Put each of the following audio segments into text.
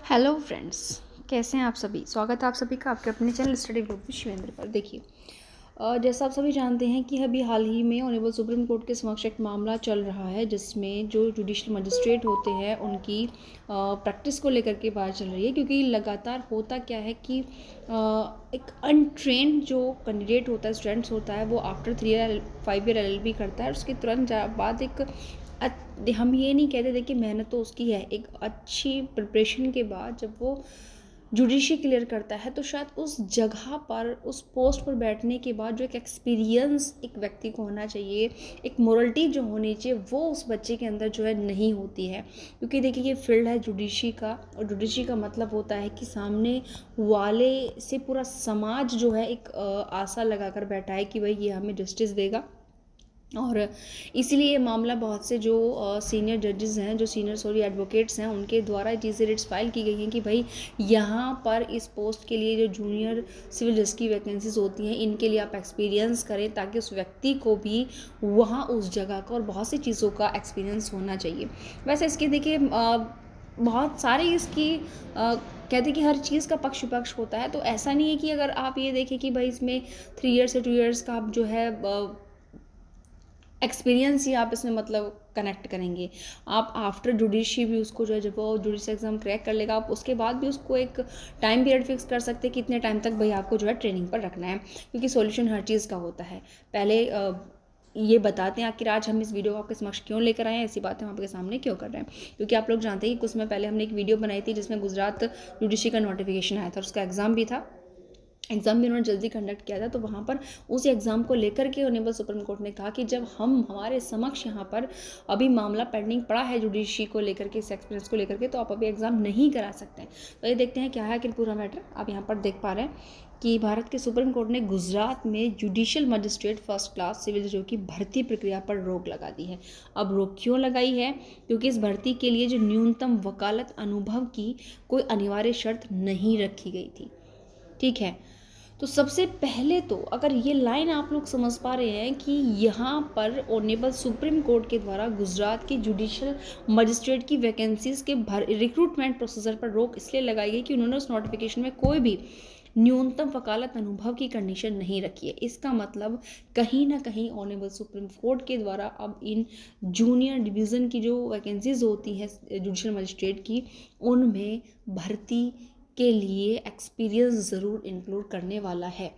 Hello friends, कैसे हैं आप सभी। स्वागत है आप सभी का आपके अपने चैनल स्टडी ग्रुप में शिवेंद्र पर। देखिए, जैसा आप सभी जानते हैं कि अभी हाल ही में ऑनरेबल सुप्रीम कोर्ट के समक्ष एक मामला चल रहा है जिसमें जो जुडिशल मजिस्ट्रेट होते हैं उनकी प्रैक्टिस को लेकर के बात चल रही है। क्योंकि लगातार होता क्या है कि एक अनट्रेंड जो कैंडिडेट होता है, स्टूडेंट्स होता है, वो आफ्टर 3 ईयर 5 ईयर LLB करता है और उसके तुरंत बाद एक हम ये नहीं कहते, देखिए मेहनत तो उसकी है, एक अच्छी प्रिपरेशन के बाद जब वो जुडिशरी क्लियर करता है तो शायद उस जगह पर, उस पोस्ट पर बैठने के बाद जो एक एक्सपीरियंस एक व्यक्ति को होना चाहिए, एक मोरलिटी जो होनी चाहिए, वो उस बच्चे के अंदर जो है नहीं होती है। क्योंकि देखिए ये फील्ड है जुडिशरी का, और जुडिशरी का मतलब होता है कि सामने वाले से पूरा समाज जो है एक आशा लगाकर बैठा है कि भाई ये हमें जस्टिस देगा। और इसीलिए ये मामला बहुत से जो सीनियर जजेस हैं, जो सीनियर एडवोकेट्स हैं, उनके द्वारा चीज़ें रिट्स फाइल की गई हैं कि भाई यहाँ पर इस पोस्ट के लिए जो जूनियर सिविल जज की वैकेंसीज होती हैं, इनके लिए आप एक्सपीरियंस करें ताकि उस व्यक्ति को भी वहाँ उस जगह का और बहुत सी चीज़ों का एक्सपीरियंस होना चाहिए। वैसे इसके देखिए बहुत सारे इसकी कहते कि हर चीज़ का पक्ष विपक्ष होता है। तो ऐसा नहीं है कि अगर आप ये देखें कि भाई इसमें 3 ईयर से 2 ईयर्स का आप जो है एक्सपीरियंस ही आप इसमें मतलब कनेक्ट करेंगे। आप आफ्टर जुडिशरी भी उसको जो है, जब वो जुडिशरी एग्ज़ाम क्रैक कर लेगा, आप उसके बाद भी उसको एक टाइम पीरियड फिक्स कर सकते हैं कि इतने टाइम तक भाई आपको जो है ट्रेनिंग पर रखना है। क्योंकि सॉल्यूशन हर चीज़ का होता है। पहले ये बताते हैं आखिर आज हम इस वीडियो को आपके समक्ष क्यों लेकर आए हैं, ऐसी बातें हम आपके सामने क्यों कर रहे हैं। क्योंकि आप लोग जानते हैं कि कुछ समय पहले हमने एक वीडियो बनाई थी जिसमें गुजरात जुडिशरी का नोटिफिकेशन आया था, उसका एग्ज़ाम भी था। एग्ज़ाम भी उन्होंने जल्दी कंडक्ट किया था। तो वहाँ पर उस एग्ज़ाम को लेकर के ऑनरेबल सुप्रीम कोर्ट ने कहा कि जब हमारे समक्ष यहाँ पर अभी मामला पेंडिंग पड़ा है जुडिशरी को लेकर के, इस एक्सपीरियंस को लेकर के, तो आप अभी एग्ज़ाम नहीं करा सकते हैं। तो ये देखते हैं क्या है कि पूरा मैटर आप यहाँ पर देख पा रहे हैं कि भारत के सुप्रीम कोर्ट ने गुजरात में judicial magistrate first class civil जजों की भर्ती प्रक्रिया पर रोक लगा दी है। अब रोक क्यों लगाई है? क्योंकि इस भर्ती के लिए जो न्यूनतम वकालत अनुभव की कोई अनिवार्य शर्त नहीं रखी गई थी। ठीक है, तो सबसे पहले तो अगर ये लाइन आप लोग समझ पा रहे हैं कि यहाँ पर ऑनरेबल सुप्रीम कोर्ट के द्वारा गुजरात की जुडिशियल मजिस्ट्रेट की वैकेंसीज के रिक्रूटमेंट प्रोसीजर पर रोक इसलिए लगाई गई कि उन्होंने उस नोटिफिकेशन में कोई भी न्यूनतम वकालत अनुभव की कंडीशन नहीं रखी है। इसका मतलब कहीं ना कहीं ऑनरेबल सुप्रीम कोर्ट के द्वारा अब इन जूनियर डिवीज़न की जो वैकेंसीज होती हैं जुडिशियल मजिस्ट्रेट की, उनमें भर्ती के लिए एक्सपीरियंस ज़रूर इंक्लूड करने वाला है।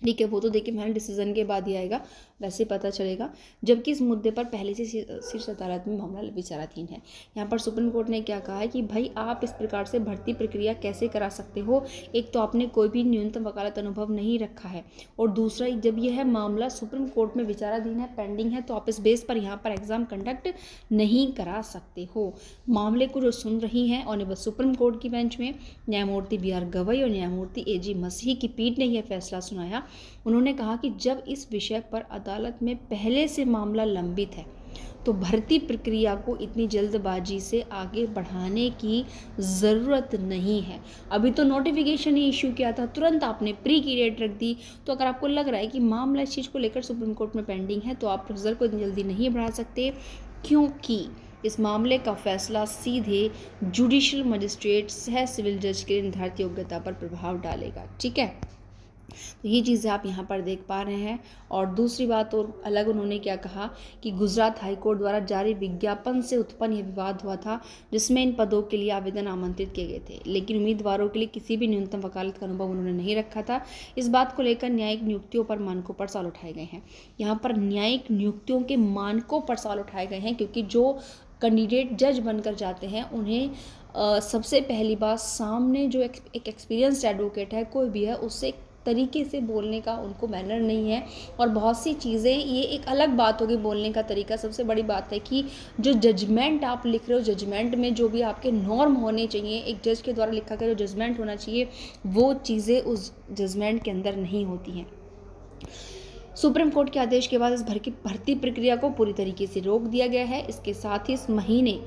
ठीक है, वो तो देखिए फाइनल डिसीजन के बाद ही आएगा, वैसे पता चलेगा। जबकि इस मुद्दे पर पहले से शीर्ष अदालत में मामला विचाराधीन है। यहाँ पर सुप्रीम कोर्ट ने क्या कहा है कि भाई आप इस प्रकार से भर्ती प्रक्रिया कैसे करा सकते हो। एक तो आपने कोई भी न्यूनतम वकालत अनुभव नहीं रखा है, और दूसरा जब यह मामला सुप्रीम कोर्ट में विचाराधीन है, पेंडिंग है, तो आप इस बेस पर यहाँ पर एग्जाम कंडक्ट नहीं करा सकते हो। मामले को जो सुन रही हैं ऑनरेबल सुप्रीम कोर्ट की बेंच में न्यायमूर्ति BR गवई और न्यायमूर्ति AG मसीह की पीठ ने यह फैसला सुनाया। उन्होंने कहा कि जब इस विषय पर अदालत में पहले से मामला लंबित है तो भर्ती प्रक्रिया को इतनी जल्दबाजी से आगे बढ़ाने की ज़रूरत नहीं है। अभी तो नोटिफिकेशन ही इश्यू किया था, तुरंत आपने प्री की डेट रख दी। तो अगर आपको लग रहा है कि मामला इस चीज़ को लेकर सुप्रीम कोर्ट में पेंडिंग है, तो आप प्रोसीजर को इतनी जल्दी नहीं बढ़ा सकते, क्योंकि इस मामले का फैसला सीधे जुडिशियल मजिस्ट्रेट सह सिविल जज के निर्धारित योग्यता पर प्रभाव डालेगा। ठीक है, तो ये चीज़ें आप यहाँ पर देख पा रहे हैं। और दूसरी बात और अलग उन्होंने क्या कहा कि गुजरात हाईकोर्ट द्वारा जारी विज्ञापन से उत्पन्न यह विवाद हुआ था जिसमें इन पदों के लिए आवेदन आमंत्रित किए गए थे, लेकिन उम्मीदवारों के लिए किसी भी न्यूनतम वकालत का अनुभव उन्होंने नहीं रखा था। इस बात को लेकर न्यायिक नियुक्तियों पर मानकों पर सवाल उठाए गए हैं। यहाँ पर न्यायिक नियुक्तियों के मानकों पर सवाल उठाए गए हैं, क्योंकि जो कैंडिडेट जज बनकर जाते हैं उन्हें सबसे पहली बात सामने जो एक एक्सपीरियंस्ड एडवोकेट है, कोई भी है, उससे तरीके से बोलने का उनको मैनर नहीं है। और बहुत सी चीज़ें, ये एक अलग बात होगी बोलने का तरीका। सबसे बड़ी बात है कि जो जजमेंट आप लिख रहे हो, जजमेंट में जो भी आपके नॉर्म होने चाहिए, एक जज के द्वारा लिखा गया जो जजमेंट होना चाहिए, वो चीज़ें उस जजमेंट के अंदर नहीं होती हैं। सुप्रीम कोर्ट के आदेश के बाद इस भर्ती प्रक्रिया को पूरी तरीके से रोक दिया गया है। इसके साथ ही इस महीने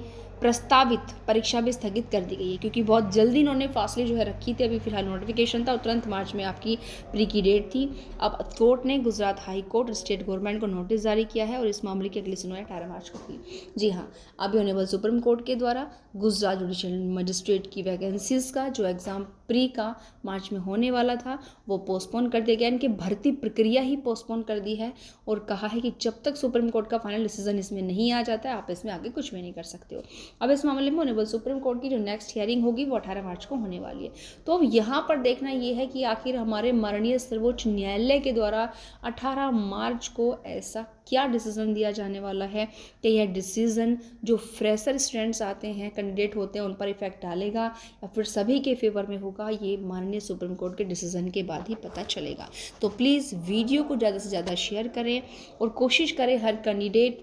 प्रस्तावित परीक्षा भी स्थगित कर दी गई है, क्योंकि बहुत जल्दी इन्होंने फासले जो है रखी थी। अभी फिलहाल नोटिफिकेशन था और तुरंत मार्च में आपकी प्री की डेट थी। अब कोर्ट ने, Gujarat high court, state government को नोटिस जारी किया है और इस मामले की अगली सुनवाई 18 मार्च को हुई। जी हाँ, अभी ऑनरेबल सुप्रीम कोर्ट के द्वारा गुजरात जुडिशियल मजिस्ट्रेट की वैकेंसीज का जो एग्ज़ाम प्री का मार्च में होने वाला था वो पोस्टपोन कर दिया गया। इनकी भर्ती प्रक्रिया ही पोस्टपोन कर दी है और कहा है कि जब तक सुप्रीम कोर्ट का फाइनल डिसीजन इसमें नहीं आ जाता है आप इसमें आगे कुछ भी नहीं कर सकते हो। अब इस मामले में ऑनरेबल सुप्रीम कोर्ट की जो नेक्स्ट हियरिंग होगी वो 18 मार्च को होने वाली है। तो अब यहाँ पर देखना ये है कि आखिर हमारे माननीय सर्वोच्च न्यायालय के द्वारा 18 मार्च को ऐसा क्या डिसीजन दिया जाने वाला है कि यह डिसीजन जो फ्रेशर स्टूडेंट्स आते हैं, कैंडिडेट होते हैं, उन पर इफेक्ट डालेगा या फिर सभी के फेवर में होगा, ये माननीय सुप्रीम कोर्ट के डिसीजन के बाद ही पता चलेगा। तो प्लीज़ वीडियो को ज़्यादा से ज़्यादा शेयर करें और कोशिश करें हर कैंडिडेट,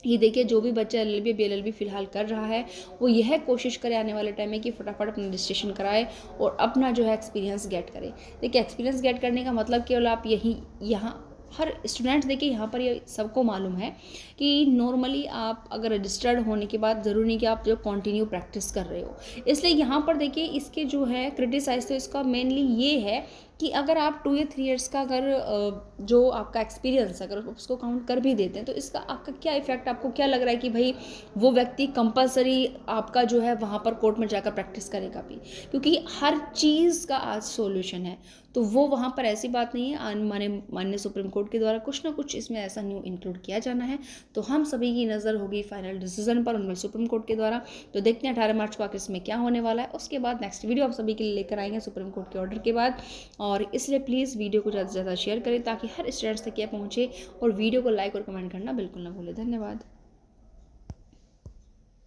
ये देखिए जो भी बच्चा LLB BLLB फिलहाल कर रहा है वो यह कोशिश करे आने वाले टाइम में कि फटाफट अपना रजिस्ट्रेशन कराए और अपना जो है एक्सपीरियंस गेट करे। देखिए एक्सपीरियंस गेट करने का मतलब केवल आप यहाँ हर स्टूडेंट, देखिए यहाँ पर ये सबको मालूम है कि नॉर्मली आप अगर रजिस्टर्ड होने के बाद ज़रूरी नहीं कि आप जो कंटिन्यू प्रैक्टिस कर रहे हो। इसलिए यहाँ पर देखिए इसके जो है क्रिटिसाइज तो इसका मेनली ये है कि अगर आप 2 या 3 ईयर्स का अगर जो आपका एक्सपीरियंस अगर उसको काउंट कर भी देते हैं तो इसका आपका क्या इफेक्ट, आपको क्या लग रहा है कि भाई वो व्यक्ति कंपलसरी आपका जो है वहाँ पर कोर्ट में जाकर प्रैक्टिस करेगा भी, क्योंकि हर चीज़ का आज सॉल्यूशन है। तो वो वहाँ पर ऐसी बात नहीं है। माननीय सुप्रीम कोर्ट के द्वारा कुछ ना कुछ इसमें ऐसा न्यू इंक्लूड किया जाना है। तो हम सभी की नज़र होगी फाइनल डिसीजन पर उनमें सुप्रीम कोर्ट के द्वारा। तो देखते हैं 18 मार्च को आखिर इसमें क्या होने वाला है। उसके बाद नेक्स्ट वीडियो आप सभी के लिए लेकर आएंगे सुप्रीम कोर्ट के ऑर्डर के बाद। और इसलिए प्लीज़ वीडियो को ज़्यादा से ज़्यादा शेयर करें ताकि हर स्टूडेंट्स तक यह पहुँचे और वीडियो को लाइक और कमेंट करना बिल्कुल ना भूलें। धन्यवाद।